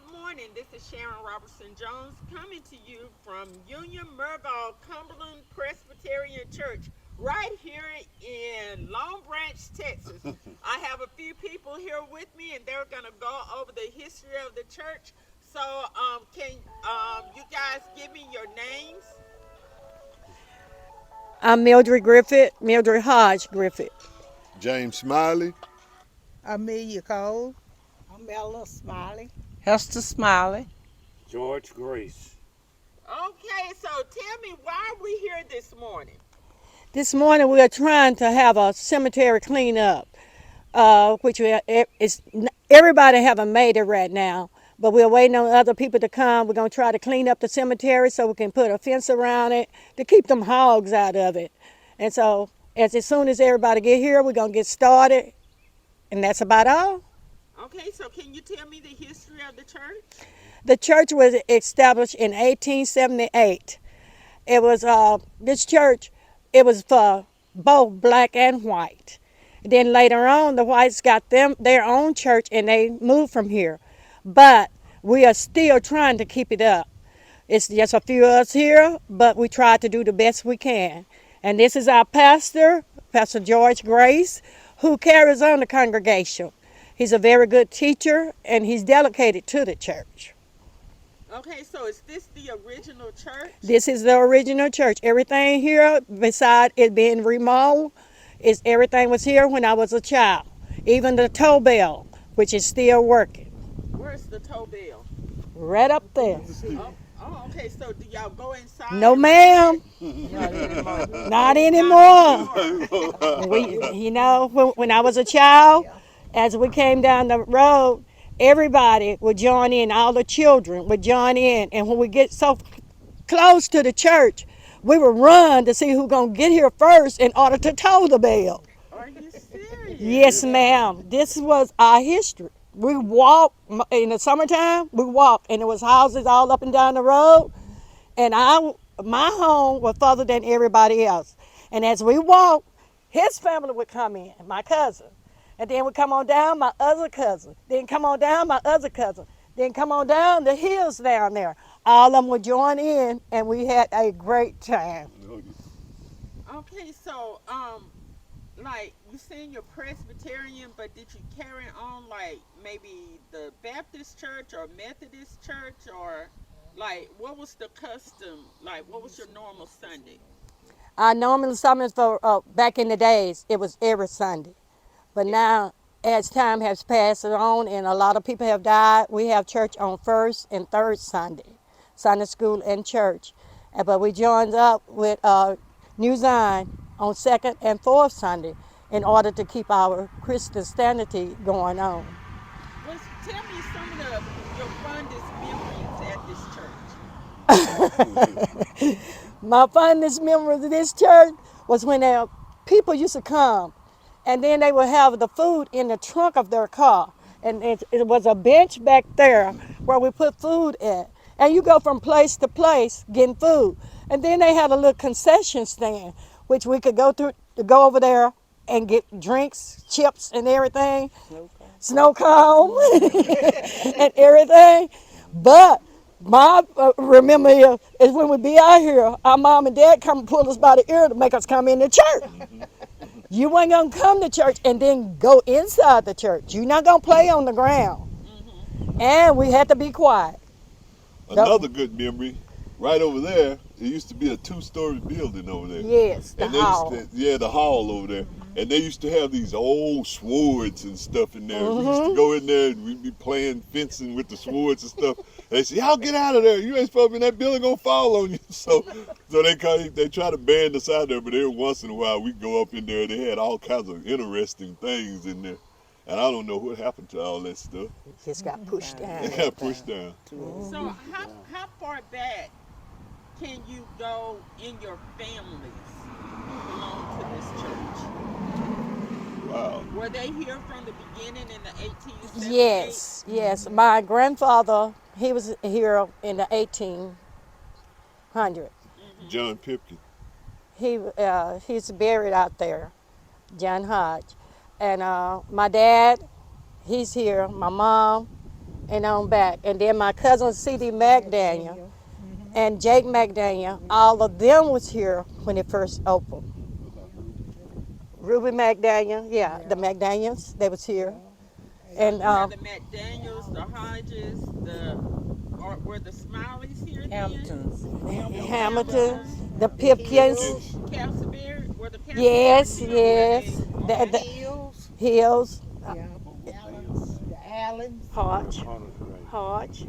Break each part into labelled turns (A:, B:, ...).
A: Good morning. This is Sharon Robertson Jones coming to you from Union Murvaul, Cumberland Presbyterian Church, right here in Long Branch, Texas. I have a few people here with me, and they're going to go over the history of the church. So, can you guys give me your names?
B: I'm Mildred Griffith, Mildred Hodge Griffith.
C: James Smiley.
D: Amelia Cole.
E: Ella Smiley.
D: Hester Smiley.
F: George Grace.
A: Okay, so tell me, why are we here this morning?
B: This morning we are trying to have a cemetery cleanup, which everybody haven't made it right now, but we're waiting on other people to come. We're going to try to clean up the cemetery so we can put a fence around it to keep them hogs out of it. And so as soon as everybody get here, we're going to get started, and that's about all.
A: Okay, so can you tell me the history of the church?
B: The church was established in 1878. It was this church. It was for both black and white. Then later on, the whites got them their own church, and they moved from here. But we are still trying to keep it up. It's just a few of us here, but we try to do the best we can. And this is our pastor, Pastor George Grace, who carries on the congregation. He's a very good teacher, and he's dedicated to the church.
A: Okay, so is this the original church?
B: This is the original church. Everything here, beside it being remodeled, everything was here when I was a child. Even the tow bell, which is still working.
A: Where's the tow bell?
B: Right up there.
A: Okay, so do y'all go inside?
B: No, ma'am. Not anymore. When I was a child, as we came down the road, everybody would join in. All the children would join in. And when we get so close to the church, we would run to see who's going to get here first in order to toll the bell.
A: Are you serious?
B: Yes, ma'am. This was our history. We walked, in the summertime, we walked, and there was houses all up and down the road. And my home was further than everybody else. And as we walked, his family would come in, my cousin. And then we come on down, my other cousin. Then come on down, my other cousin. Then come on down the hills down there. All of them would join in, and we had a great time.
A: Okay, so like you saying you're Presbyterian, but did you carry on like maybe the Baptist church or Methodist church, or like what was the custom? Like what was your normal Sunday?
B: Our normal summers for back in the days, it was every Sunday. But now, as time has passed on and a lot of people have died, we have church on first and third Sunday, Sunday school and church. But we joined up with New Zion on second and fourth Sunday in order to keep our Christian sanity going on.
A: Well, tell me some of your fondest memories at this church.
B: My fondest memories of this church was when people used to come, and then they would have the food in the trunk of their car. And it was a bench back there where we put food at. And you go from place to place getting food. And then they had a little concession stand, which we could go over there and get drinks, chips, and everything. Snow cone and everything. But my remember is when we be out here, our mom and dad come and pull us by the ear to make us come into church. You weren't going to come to church and then go inside the church. You're not going to play on the ground. And we had to be quiet.
C: Another good memory, right over there, it used to be a two-story building over there.
B: Yes, the
C: And they
B: hall.
C: the hall over there. And they used to have these old swords and stuff in there. We used to go in there and we'd be playing fencing with the swords and stuff. They say, y'all get out of there. You ain't supposed to be in that building, gonna fall on you. So they try to ban us out there, but every once in a while we go up in there. They had all kinds of interesting things in there. And I don't know what happened to all that stuff.
B: It just got pushed down.
C: It got pushed down.
A: So how far back can you go in your families who belong to this church?
C: Wow.
A: Were they here from the beginning in the 1870s?
B: Yes. My grandfather, he was here in the 1800s.
C: John Pipkin.
B: He's buried out there, John Hodge. And my dad, he's here. My mom, and on back. And then my cousin C.D. McDaniel and Jake McDaniel, all of them was here when it first opened. Ruby McDaniel, yeah, the McDaniels, they was here. And
A: You had the McDaniels, the Hodges, or were the Smileys here then?
B: Hamilton, the Pipkins,
A: Castleberry, were the Castleberry
B: yes,
A: here?
B: yes,
A: Okay.
B: the
E: Hills,
B: Hills,
E: yeah, Allens, the Allens.
B: Hodge,
F: Honors grade.
B: Hodge.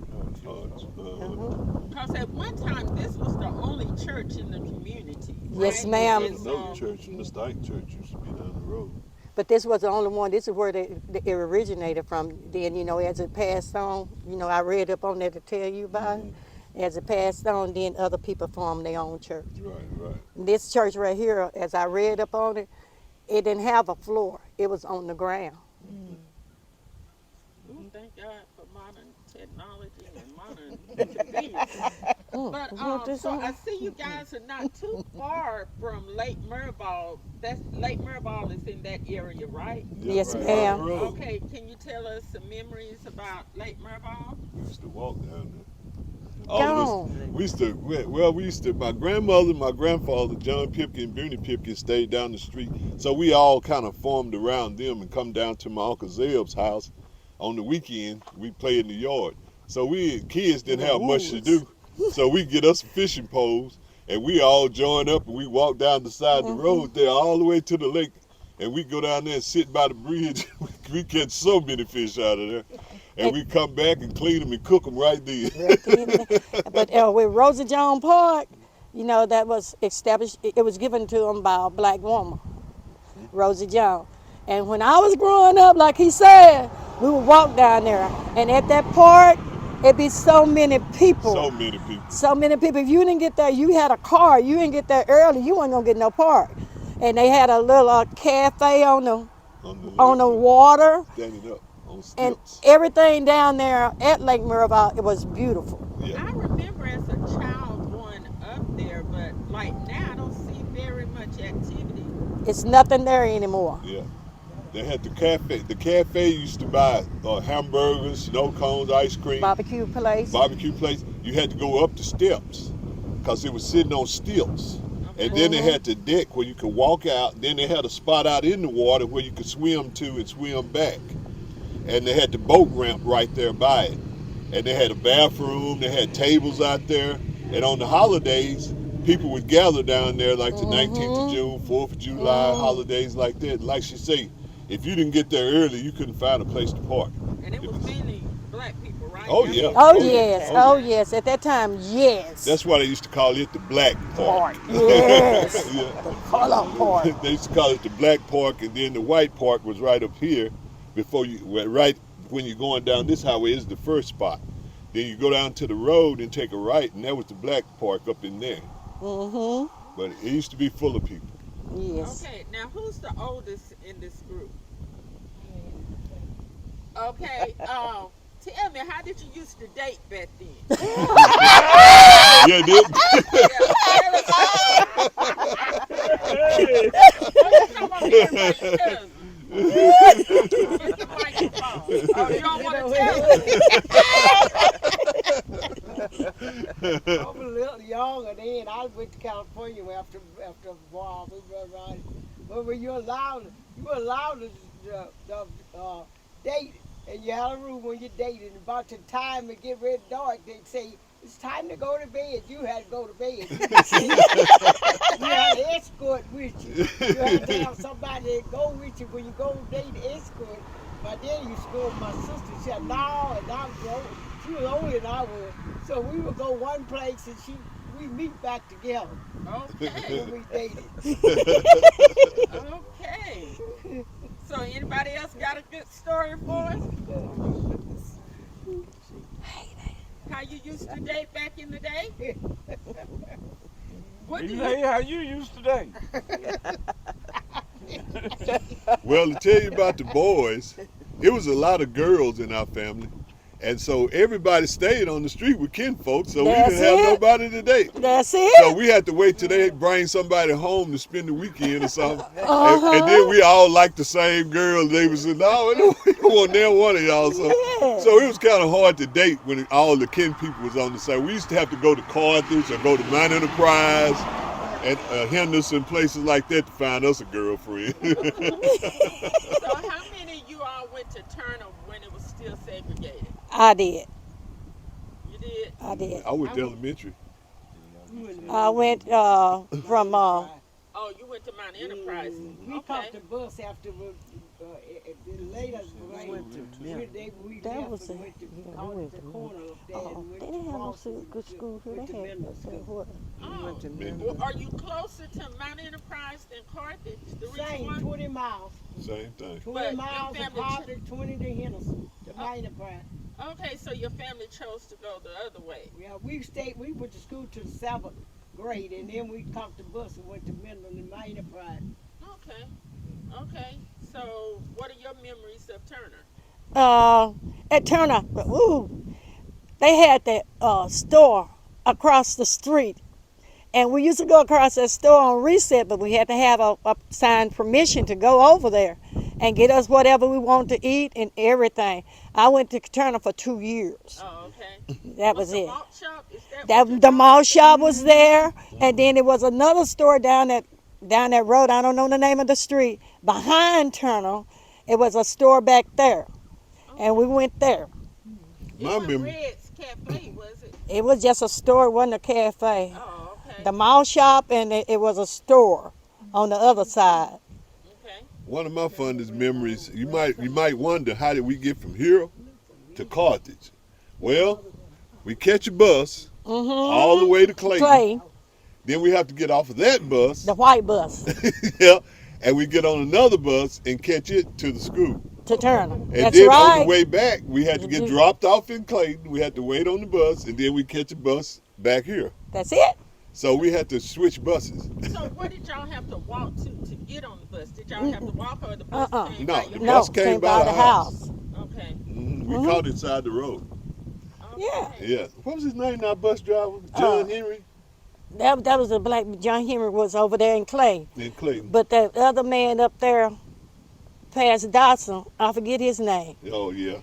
A: Because at one time, this was the only church in the community.
B: Yes,
A: right?
B: ma'am.
A: And so-
C: Another church, Mr. Ike Church, used to be down the road.
B: But this was the only one. This is where it originated from. Then, as it passed on, I read up on there to tell you about it. As it passed on, then other people formed their own church.
C: Right.
B: This church right here, as I read up on it, it didn't have a floor. It was on the ground.
A: Ooh, thank God for modern technology and modern convenience. But so I see you guys are not too far from Lake Murvaul. Lake Murvaul is in that area, right?
B: Yes,
C: right.
B: ma'am.
C: Down the road.
A: Okay, can you tell us some memories about Lake Murvaul?
C: We used to walk down there.
B: Gone.
C: We used to, my grandmother, my grandfather, John Pipkin, Booney Pipkin, stayed down the street. So we all kind of formed around them and come down to my Uncle Zeb's house on the weekend. We play in the yard. So we kids didn't have much to do. So we get us fishing poles and we all join up and we walk down the side of the road there all the way to the lake. And we go down there and sit by the bridge. We catch so many fish out of there. And we come back and clean them and cook them right there.
B: But with Rosa John Park, that was established. It was given to them by a black woman, Rosa John. And when I was growing up, like he said, we would walk down there. And at that park, it'd be so many people.
C: So many people.
B: So many people. If you didn't get there, you had a car. You didn't get there early, you weren't gonna get no park. And they had a little cafe on the water.
C: Standing up on
B: And
C: stilts.
B: everything down there at Lake Murvaul, it was beautiful.
C: Yeah.
A: I remember as a child going up there, but like now I don't see very much activity.
B: It's nothing there anymore.
C: Yeah. They had the cafe. The cafe used to buy hamburgers, snow cones, ice cream,
B: Barbecue place.
C: barbecue place. You had to go up the steps because it was sitting on stilts. And then they had the deck where you could walk out. Then they had a spot out in the water where you could swim to and swim back. And they had the boat ramp right there by it. And they had a bathroom. They had tables out there. And on the holidays, people would gather down there like the 19th of June, 4th of July, holidays like that. Like she say, if you didn't get there early, you couldn't find a place to park.
A: And it was mainly black people, right?
C: Oh, yeah.
B: Oh yes, oh yes. At that time, yes.
C: That's why they used to call it the Black Park.
B: Yes.
C: Yeah.
B: The color part.
C: They used to call it the Black Park, and then the White Park was right up here. Right when you're going down this highway is the first spot. Then you go down to the road and take a right, and that was the Black Park up in there. But it used to be full of people.
B: Yes.
A: Okay, now who's the oldest in this group? Okay, tell me, how did you used to date back then?
C: Yeah, did.
A: Come on here, my cousin. Get the microphone. Oh, you don't want to tell me?
E: I was a little younger then. I went to California after a while. But when you're allowed to date, and you had a room when you dated, and about the time it get red dark, they'd say, it's time to go to bed. You had to go to bed. You had an escort with you. You had to have somebody to go with you when you go date escort. But then you scored my sister. She said, no, and I was old. She was older than I was. So we would go one place and we meet back together
A: Okay,
E: when we dated.
A: okay. So anybody else got a good story for us? How you used to date back in the day? What do you?
F: Hey, how you used to date?
C: Well, to tell you about the boys, it was a lot of girls in our family. And so everybody stayed on the street with kinfolk, so
B: That's
C: we didn't have
B: it.
C: nobody to date.
B: That's
C: So
B: it.
C: we had to wait till they bring somebody home to spend the weekend or something.
B: Uh-huh.
C: And then we all liked the same girl. They was saying, no, we don't want near one of y'all. So,
B: Yeah.
C: so it was kind of hard to date when all the kin people was on the side. We used to have to go to Carthage or go to Mount Enterprise and Henderson, places like that to find us a girlfriend.
A: So how many of you all went to Turner when it was still segregated?
B: I did.
A: You did?
B: I did.
C: I went to elementary.
B: I went from
A: Oh, you went to Mount Enterprise.
E: We
A: Okay.
E: caught the bus after later. We
B: That
E: left
B: was
E: and
B: a-
E: went to
B: yeah, we
E: caught
B: went
E: the
B: to-
E: corner up there.
B: oh,
E: and went
B: they
E: to
B: didn't have no
E: Crossing,
B: good school here.
E: went
B: They
E: to
B: had
E: middle
B: say
E: school.
B: what?
A: Oh. Well, are you closer to Mount Enterprise than Carthage? The reason
E: Same,
A: why?
E: 20 miles.
C: Same thing.
E: 20
A: But
E: miles
A: your
E: to
A: family
E: Carthage, 20 to Henderson, to Minor Pride.
A: Okay, so your family chose to go the other way.
E: Yeah, we went to school to the 7th grade, and then we caught the bus and went to Middle and Minor Pride.
A: Okay. Okay. So, what are your memories of Turner?
B: At Turner, they had that store across the street. And we used to go across that store on reset, but we had to have a signed permission to go over there and get us whatever we wanted to eat and everything. I went to Turner for 2 years.
A: Oh, okay.
B: That
A: What's
B: was
A: the
B: it.
A: malt shop? Is that what
B: That
A: you're
B: the
A: talking
B: mall shop was there, and then there was another store down that road. I don't know the name of the street behind Turner. It was a store back there, and we went there.
A: It
C: My
A: wasn't
C: memory.
A: Red's Cafe, was it?
B: It was just a store, it wasn't a cafe.
A: Oh, okay.
B: The mall shop, and it was a store on the other side.
A: Okay.
C: One of my fondest memories, you might wonder, how did we get from here to Carthage? Well, we catch a bus all the way to Clayton.
B: Clay,
C: Then we have to get off of that bus,
B: the white bus
C: yeah, and we get on another bus and catch it to the school.
B: to Turner.
C: And
B: That's
C: then
B: right.
C: on the way back, we had to get dropped off in Clayton. We had to wait on the bus, and then we catch a bus back here.
B: That's it.
C: So we had to switch buses.
A: So, what did y'all have to walk to get on the bus? Did y'all have to walk, or the bus came
C: No,
A: by
C: the
A: your
C: bus
A: house?
C: came by the house.
A: Okay.
C: We caught inside the road.
B: Yeah.
C: Yeah. What was his name? Our bus driver, John Henry
B: That was a black. John Henry was over there in Clay.
C: in Clayton.
B: But that other man up there, past Dawson, I forget his name.
C: Oh yeah,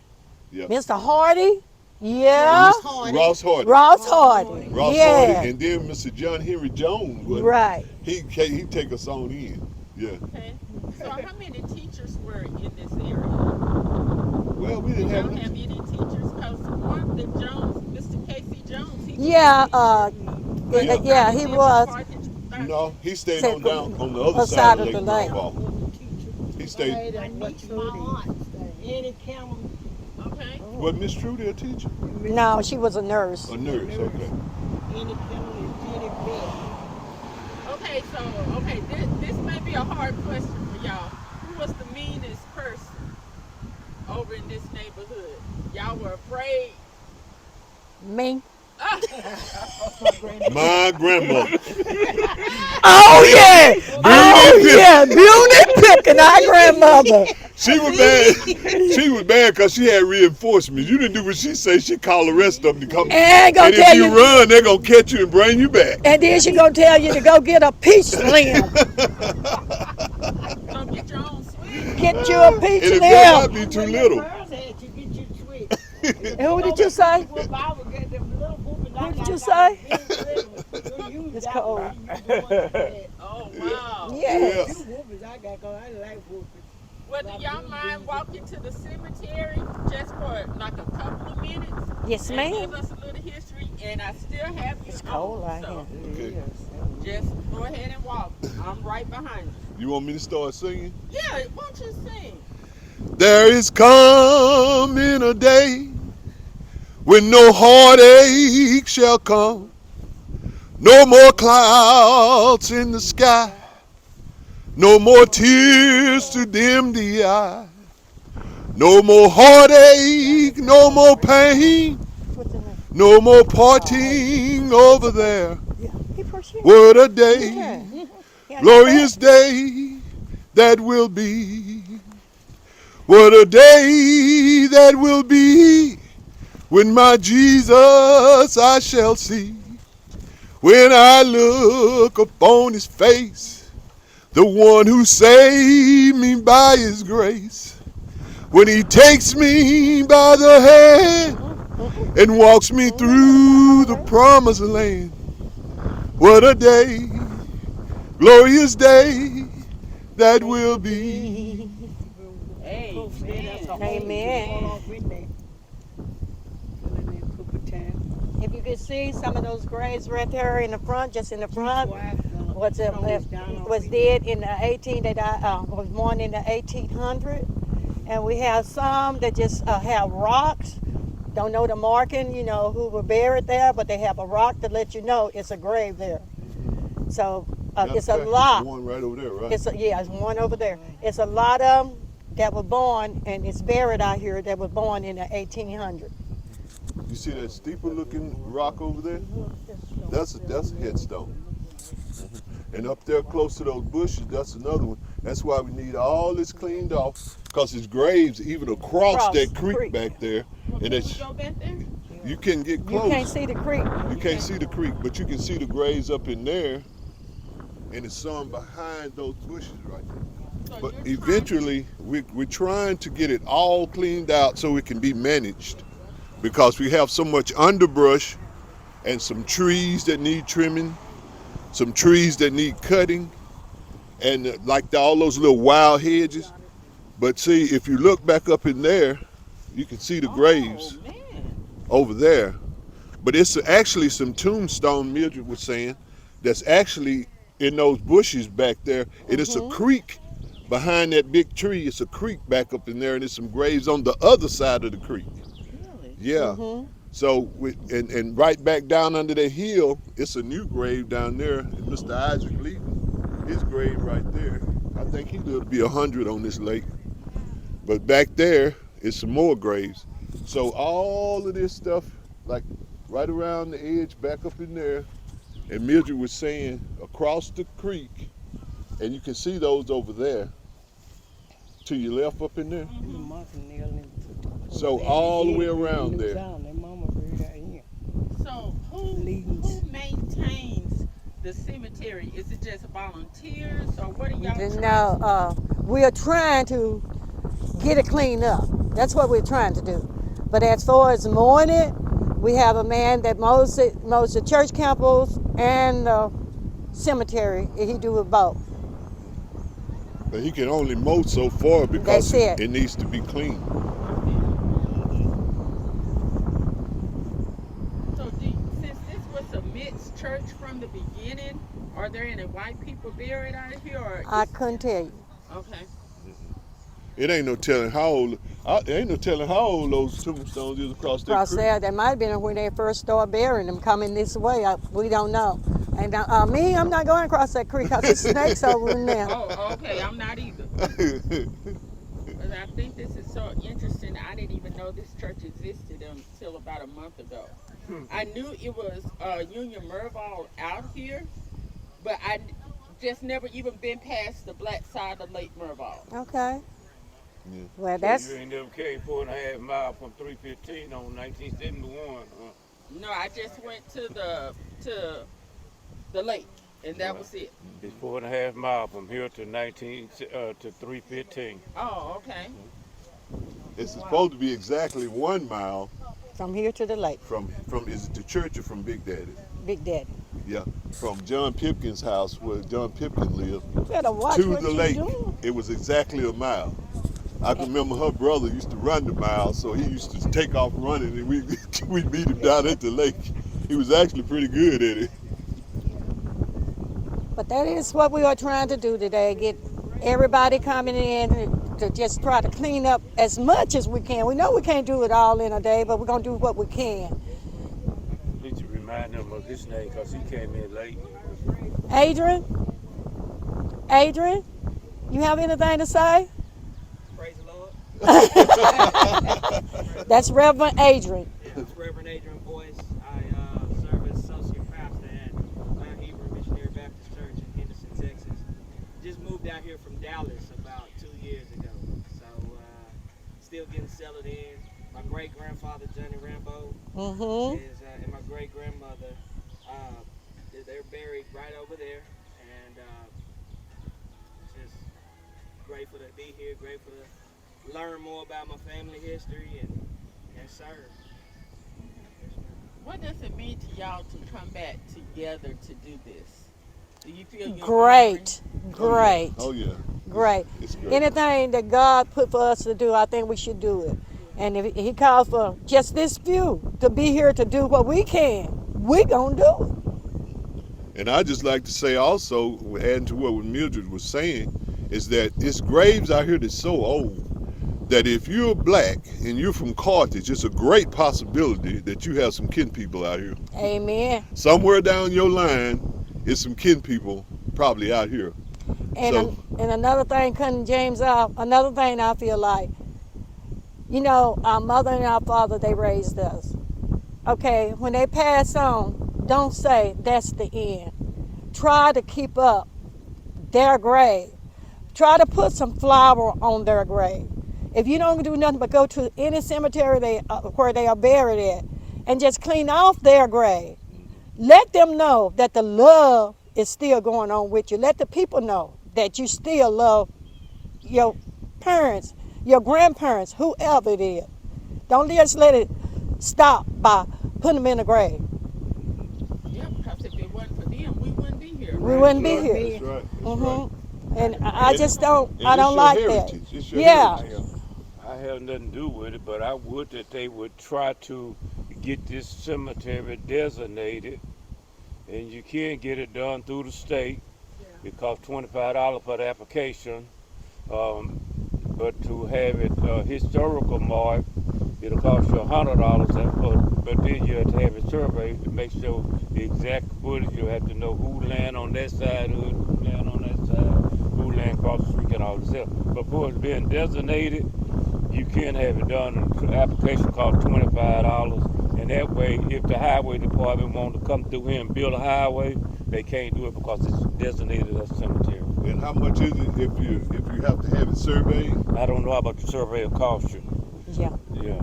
B: Mr. Hardy? Yeah.
C: Ross Hardy.
B: Ross Hardy.
C: Ross
B: yeah.
C: Hardy, and then Mr. John Henry Jones.
B: Right.
C: He take us on in. Yeah.
A: Okay. So, how many teachers were in this area?
C: Well, we didn't
A: Did y'all
C: have.
A: have any teachers? Because one, the Jones, Mr. Casey Jones, he was
B: Yeah,
C: Yeah.
B: yeah, he was.
C: No, he stayed
B: Said
C: on down on the other
B: other
C: side of Lake
B: the lake.
C: Murvaul. He stayed.
E: I need my aunt, Annie Campbell.
A: Okay.
C: Was Miss Trudy a teacher?
B: No, she was a nurse.
C: A nurse. Okay.
E: Annie Campbell and Jenny Bell.
A: Okay, so, this may be a hard question for y'all. Who was the meanest person over in this neighborhood? Y'all were afraid?
B: Me.
C: My grandmother.
B: Oh yeah! Oh yeah! Beauty picking our grandmother.
C: She was bad. She was bad because she had reinforcements. You didn't do what she said. She called the rest of them to come.
B: And gonna
C: And if
B: tell
C: you
B: you,
C: run, they're gonna catch you and bring you back.
B: and then she gonna tell you to go get a peach slim.
A: So get your own sweet.
B: Get you a peach
C: And it better not
B: slim.
C: be too little.
E: Girls had to get you sweet.
B: And who did you say?
E: Who
B: did you say?
E: It's
B: cold.
A: Oh, wow.
B: Yes.
E: Whoopers I got 'cause I like whoopers.
A: Well, do y'all mind walking to the cemetery just for like a couple of minutes?
B: Yes,
A: And
B: ma'am.
A: give us a little history, and I still have you.
B: It's cold
A: on,
B: out
A: so
B: here.
C: Okay.
A: just go ahead and walk. I'm right behind you.
C: You want me to start singing?
A: Yeah, won't you sing?
C: There is coming a day when no heartache shall come, no more clouds in the sky, no more tears to dim the eye, no more heartache, no more pain, no more parting over there. What a day, glorious day that will be. What a day that will be. when my Jesus I shall see. When I look upon his face, the one who saved me by his grace. When he takes me by the hand and walks me through the promised land. What a day, glorious day that will be.
B: Amen. If you could see some of those graves right there in the front, just in the front, was dead in the 18. They died, was born in the 1800, and we have some that just have rocks. Don't know the marking, you know, who were buried there, but they have a rock to let you know it's a grave there. So it's a lot.
C: One right over there, right?
B: It's one over there. It's a lot of them that were born, and it's buried out here that were born in the 1800s.
C: You see that steeple looking rock over there? That's a headstone. And up there close to those bushes, that's another one. That's why we need all this cleaned off, because there's graves even across that creek back there. And it's, you can get close.
B: You can't see the creek.
C: You can't see the creek, but you can see the graves up in there, and it's some behind those bushes right there. But eventually, we're trying to get it all cleaned out so it can be managed, because we have so much underbrush and some trees that need trimming, some trees that need cutting, and all those little wild hedges. But see, if you look back up in there, you can see the graves over there. But it's actually some tombstone, Mildred was saying, that's actually in those bushes back there. And it's a creek behind that big tree. It's a creek back up in there, and there's some graves on the other side of the creek. Really? Yeah. So, and right back down under that hill, it's a new grave down there. Mr. Isaac Leaton, his grave right there. I think he lived to be 100 on this lake. But back there is some more graves. So all of this stuff, like right around the edge, back up in there, and Mildred was saying across the creek, and you can see those over there, to your left up in there. So all the way around there.
A: So who maintains the cemetery? Is it just volunteers, or what are y'all?
B: No, we are trying to get it cleaned up. That's what we're trying to do. But as far as mowing it, we have a man that mows the church campus and the cemetery. He do it both.
C: But he can only mow so far because
B: it
C: needs to be clean.
A: So since this was a mixed church from the beginning, are there any white people buried out here? Or
B: I couldn't tell you.
A: Okay.
C: It ain't no telling how old those tombstones is across that creek.
B: There, that might have been when they first started burying them coming this way. We don't know. And I'm not going across that creek because there's snakes over in there.
A: Oh, okay. I'm not either. But I think this is so interesting. I didn't even know this church existed until about a month ago. I knew it was Union Murvaul out here, but I just never even been past the black side of Lake Murvaul.
B: Okay.
C: Yeah.
B: Well, that's.
F: You ain't never came 4.5 miles from 315 on 1971, huh?
A: No, I just went to the lake, and that was it.
F: It's 4.5 miles from here to 315.
A: Oh, okay.
C: It's supposed to be exactly 1 mile
B: From here to the lake.
C: from is it the church or from Big Daddy?
B: Big Daddy.
C: Yeah, from John Pipkin's house where John Pipkin lived
B: You better watch
C: to
B: what
C: the
B: you
C: lake.
B: doing.
C: It was exactly a mile. I can remember her brother used to run the mile, so he used to take off running, and we meet him down at the lake. He was actually pretty good at it.
B: But that is what we are trying to do today, get everybody coming in to just try to clean up as much as we can. We know we can't do it all in a day, but we're going to do what we can.
F: Need to remind him of his name because he came in late.
B: Adrian, you have anything to say?
G: Praise the Lord.
B: That's Reverend Adrian.
G: It's Reverend Adrian Boyce. I serve as associate pastor at Mount Hebrew Missionary Baptist Church in Henderson, Texas. Just moved out here from Dallas about 2 years ago. So still getting settled in. My great grandfather Johnny Rambo
B: Mm-hmm.
G: is and my great grandmother. They're buried right over there, and just grateful to be here. Grateful to learn more about my family history and serve.
A: What does it mean to y'all to come back together to do this? Do you feel you're
B: Great,
C: Oh,
B: great,
C: yeah. Oh, yeah.
B: great.
C: It's great.
B: Anything that God put for us to do, I think we should do it. And if He calls for just this few to be here to do what we can, we gonna do it.
C: And I just like to say also, adding to what Mildred was saying, is that it's graves out here that's so old that if you're black and you're from Carthage, it's a great possibility that you have some kin people out here.
B: Amen.
C: Somewhere down your line is some kin people probably out here.
B: And
C: So-
B: and another thing, cutting James off, another thing I feel like, you know, our mother and our father, they raised us. Okay, when they pass on, don't say that's the end. Try to keep up their grave. Try to put some flower on their grave. If you don't do nothing but go to any cemetery where they are buried at and just clean off their grave, let them know that the love is still going on with you. Let the people know that you still love your parents, your grandparents, whoever it is. Don't just let it stop by putting them in a grave.
A: Yeah, because if it wasn't for them, we wouldn't be here.
B: We
A: right?
B: wouldn't be
E: Yeah.
B: here.
C: That's right. That's
B: Mhm.
C: right.
B: And I just don't.
C: And
B: I
C: it's
B: don't
C: your
B: like
C: heritage.
B: that.
C: It's your
B: Yeah.
C: heritage.
F: I have nothing to do with it, but I would that they would try to get this cemetery designated, and you can't get it done through the state. It costs $25 for the application, but to have it historical mark, it'll cost you $100. But then you have to have it surveyed to make sure the exact footage. You have to know who land on that side, who land on that side, who land across the street, and all this stuff. But for it being designated, you can have it done. The application costs $25, and that way, if the highway department want to come through here and build a highway, they can't do it because it's designated as a cemetery.
C: And how much is it if you have to have it surveyed?
F: I don't know how much the survey will cost you.
B: Yeah.
F: Yeah.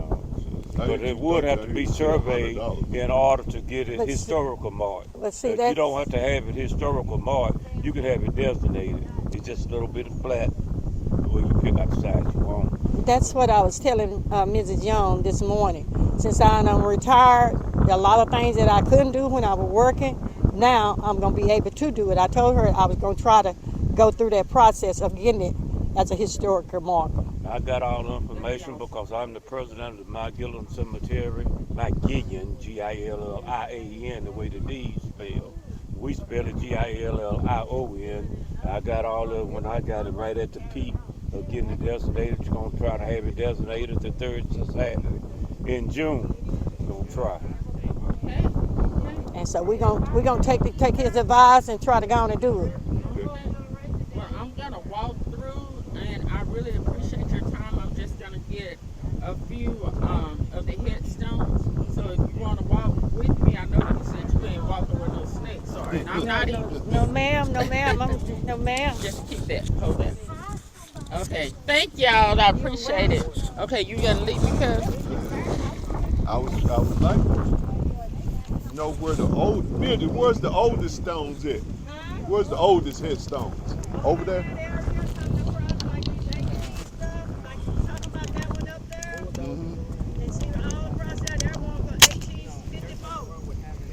C: I
F: But
C: hear
F: it
C: $2,
F: would have
C: I
F: to
C: hear
F: be surveyed
C: $100.
F: in order to get it
B: But see-
F: historical mark.
B: But see,
F: You
B: that's
F: don't have to have it historical mark. You can have it designated. It's just a little bit of flat where you pick out the size you want.
B: that's what I was telling Mrs. Young this morning. Since I'm retired, a lot of things that I couldn't do when I was working, now I'm going to be able to do it. I told her I was going to try to go through that process of getting it as a historical marker.
F: I got all the information because I'm the president of my Gillian Cemetery. Not Gillian, Gillian, the way the D's spell. We spell it Gillion. I got all of it when I got it right at the peak of getting it designated. You're going to try to have it designated the third Saturday in June. We're going to try.
A: Okay.
B: And so we're gonna take his advice and try to go on and do it.
A: Well, I'm gonna walk through, and I really appreciate your time. I'm just gonna get a few of the headstones. So if you want to walk with me, I know you said you ain't walking with no snakes, or and I'm not even.
B: No ma'am, no ma'am, no ma'am.
A: Just keep that. Hold that. Okay. Thank y'all. I appreciate it. Okay, you gonna leave me, cuz?
C: I was like, you know where where's the oldest stones at? Where's the oldest headstones? Over there? Mm-hmm.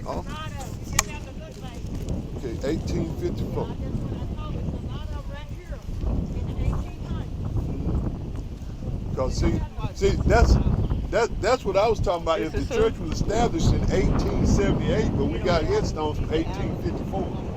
C: Oh. Okay, 1854. Because see, that's what I was talking about. If the church was established in 1878, but we got headstones from 1854.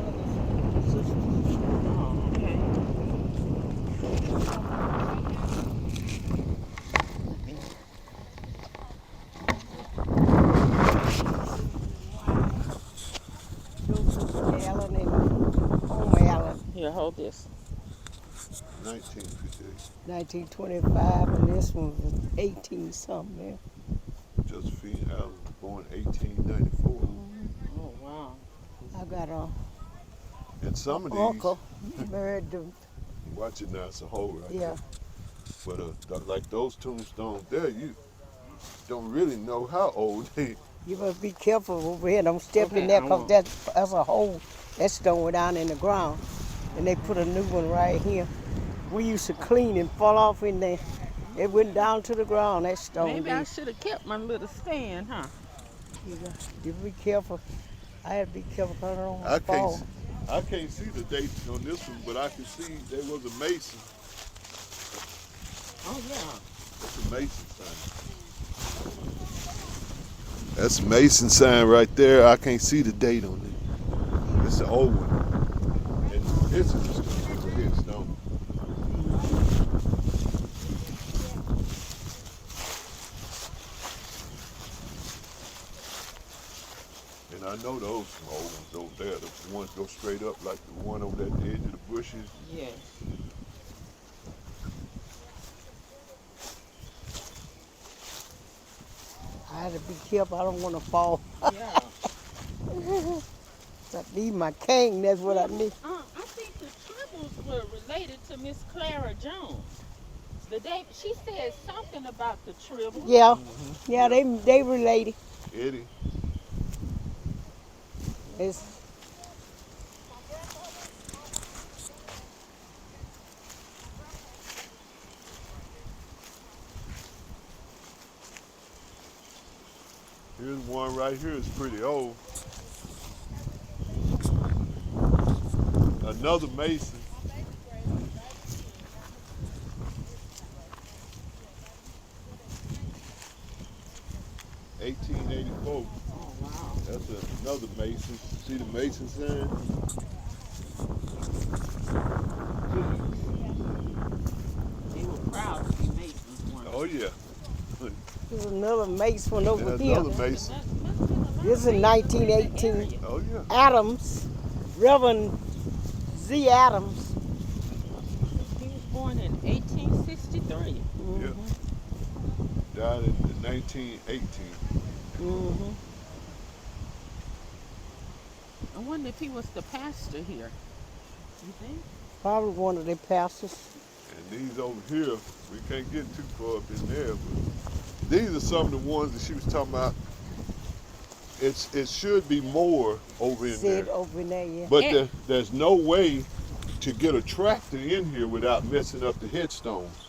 E: Allen and Home Allen,
A: Here, hold this.
C: 1958.
E: 1925, and this one was 18 something.
C: Josephine Allen was born 1894.
A: Oh wow.
E: I got a
C: And some of these,
E: uncle married to,
C: watch it now, it's a hole right
E: yeah.
C: there. But like those tombstones there, don't really know how old they.
E: You must be careful over here. Don't step
A: Okay,
E: in there
A: I
E: because
A: won't.
E: that's a hole. That stone went down in the ground. And they put a new one right here. We used to clean and fall off in there. It went down to the ground, that stone
A: Maybe I
E: did.
A: should have kept my little stand, huh?
E: You be careful. I had to be careful because I don't want
C: I
E: to fall.
C: can't see the date on this one, but I can see there was a Mason.
A: Oh yeah.
C: That's a Mason sign. That's a Mason sign right there. I can't see the date on it. It's an old one. And this is a headstone. And I know those some old ones over there. The ones go straight up like the one over at the edge of the bushes.
A: Yes.
E: I had to be careful. I don't want to fall.
A: Yeah.
E: I need my cane. That's what I need.
A: I think the Tribbles were related to Miss Clara Jones. She said something about the Tribbles.
E: Yeah, yeah, they related.
C: Eddie.
E: It's,
C: Here's one right here. It's pretty old. Another Mason. $1884.
A: Oh wow.
C: That's another Mason. See the Mason sign?
A: They were proud to be Masons once.
C: Oh yeah.
E: there's another Mace one over
C: There's
E: here.
C: another Mason.
E: This is 1918.
C: Oh yeah.
E: Adams, Reverend Z. Adams.
A: He was born in 1863.
C: Yeah. Died in 1918.
E: Mm-hmm.
A: I wonder if he was the pastor here. You think?
E: Probably one of their pastors.
C: And these over here, we can't get too far up in there, but these are some of the ones that she was talking about. It should be more over in
E: Said
C: there.
E: over in there, yeah.
C: But there's no way to get a tractor in here without messing up the headstones.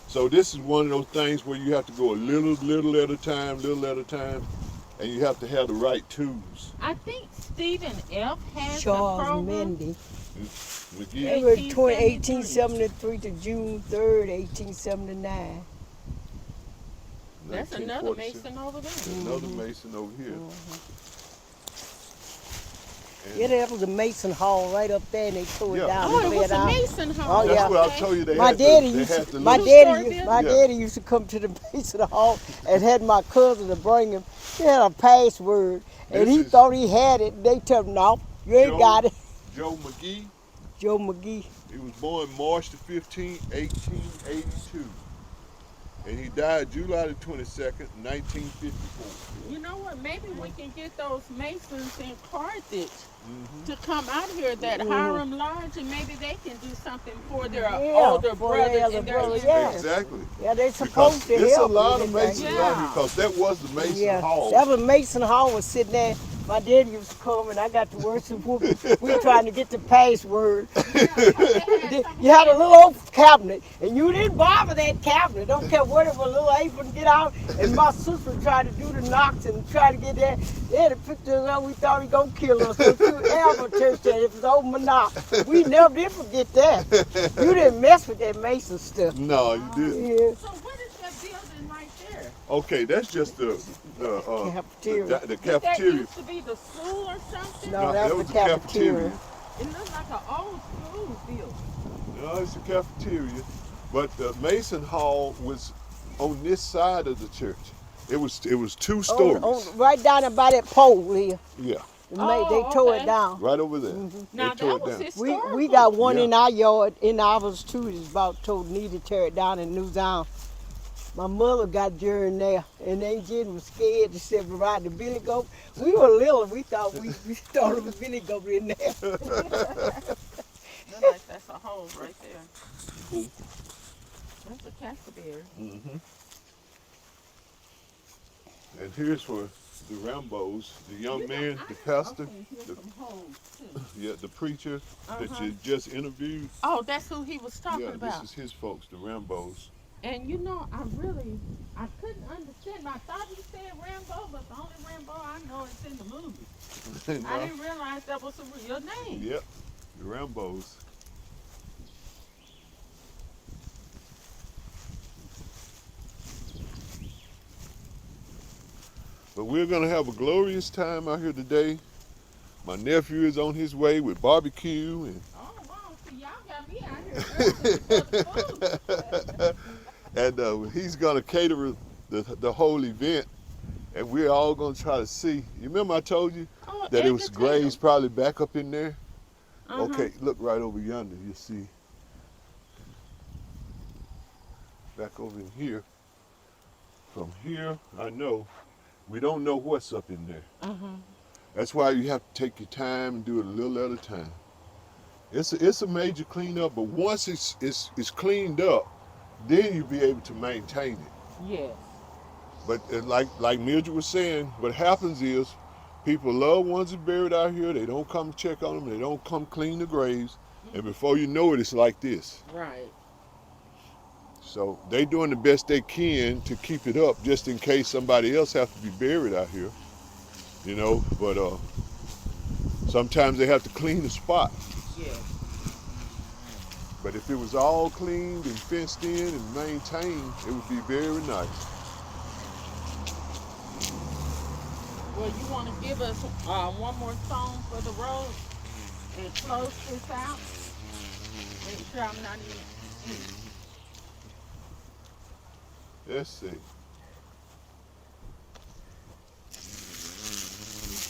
C: So this is one of those things where you have to go a little at a time, and you have to have the right tools.
A: I think Stephen F. has
E: Charles
A: a program.
E: Mendy.
C: McGee,
E: They were
A: 1873.
E: 1873 to June 3rd, 1879.
A: That's another Mason over there.
C: Another Mason over here. And
E: Yeah, there was a Mason Hall right up there, and they tore it
C: Yeah.
E: down.
A: Oh,
E: and
A: it
E: tore
A: was a
E: down.
A: Mason hall.
E: Oh,
C: that's
E: yeah.
C: what I told you. They
E: My
C: had
E: daddy
C: to,
E: used
C: they had
E: to,
C: to
E: my
C: look-
E: my
C: Yeah.
E: daddy used to come to the Mason Hall and had my cousin to bring him. He had a password, and
C: This
E: he
C: is-
E: thought he had it. They told him, "No, you ain't
C: Joe-
E: got it."
C: Joe McGee.
E: Joe McGee.
C: He was born March the 15th, 1882. And he died July the 22nd, 1954.
A: You know what? Maybe we can get those Masons in Carthage
C: Mm-hmm.
A: to come out here, that Hiram Lodge, and maybe they can do something for their
E: Yeah,
A: older
E: for
A: brothers
E: their older
A: and their
E: brothers,
A: younger.
E: yeah.
C: Exactly.
E: Yeah, they
C: Because
E: supposed to
C: it's
E: help.
C: a lot of
E: everything.
C: Masons
A: Yeah.
C: out here because that was the Mason
E: Yeah,
C: Hall.
E: that was Mason Hall was sitting there. My daddy used to come and I got to worship whooping. We trying to get the password. You had a little old cabinet and you didn't bother that cabinet. Don't care what it was, little apron get out. And my sister tried to do the knocks and try to get there. They had a picture of us. We thought he gonna kill us. Don't you ever touch that. It was open my knock. We never did forget that. You didn't mess with that Mason stuff.
C: No, you didn't.
E: Yeah.
A: So what is that building right there?
C: Okay, that's just the
E: Cafeteria.
C: The
A: That
C: cafeteria.
A: used to be the school or something?
E: No, that was the cafeteria.
A: It looked like an old school building.
C: No, it's the cafeteria. But the Mason Hall was on this side of the church. It was two stories.
E: Right down by that pole here.
C: Yeah,
E: They tore
A: okay.
E: it down.
C: right over there.
A: Now
C: They tore
A: that was
C: it down.
A: historical.
E: We got one
C: Yeah.
E: in our yard, in ours too, that's about told need to tear it down in New Town. My mother got during there, and Aunt Jen was scared to say ride the billy goat. We were little, we thought we thought it was billy goat in there.
A: Look like that's a hole right there. That's a cackleberry.
C: Mm-hmm. And here's for the Rambos, the young man, the pastor, yeah, the preacher that you just interviewed.
A: Oh, that's who he was talking
C: Yeah,
A: about.
C: this is his folks, the Rambos.
A: And I couldn't understand. I thought he said Rambo, but the only Rambo I know is in the movie. I
C: No?
A: didn't realize that was a real name.
C: Yep, the Rambos. But we're gonna have a glorious time out here today. My nephew is on his way with barbecue and
A: Oh, wow. See, y'all got me out here early for the food.
C: and he's gonna cater the whole event, and we're all gonna try to see. You remember I told you
A: Oh,
C: that it
A: at
C: was
A: the
C: graves
A: table.
C: probably back up in there?
A: Uh-huh.
C: Okay, look right over yonder. You see, back over in here. From here, I know we don't know what's up in there.
A: Uh-huh.
C: That's why you have to take your time and do it a little at a time. It's a major cleanup, but once it's cleaned up, then you'll be able to maintain it.
A: Yes.
C: But like Mildred was saying, what happens is people loved ones are buried out here. They don't come check on them. They don't come clean the graves, and before you know it, it's like this.
A: Right.
C: So they doing the best they can to keep it up, just in case somebody else has to be buried out here. You know, but sometimes they have to clean the spot.
A: Yes.
C: But if it was all cleaned and fenced in and maintained, it would be very nice.
A: Well, you want to give us one more song for the road and close this out? Make sure I'm not in.
C: Let's see.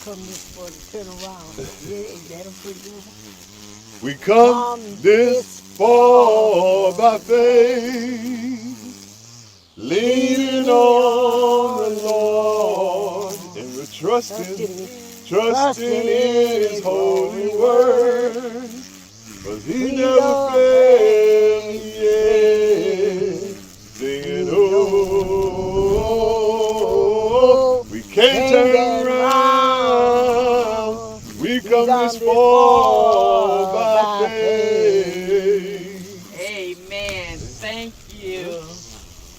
E: Come this for to turn around. Yeah, is that a pretty good one?
C: We come this far by faith, leaning on the Lord, and we're trusting in His holy word, 'cause He never failed me yet. Singing, oh, we can't turn around. We come this far by faith.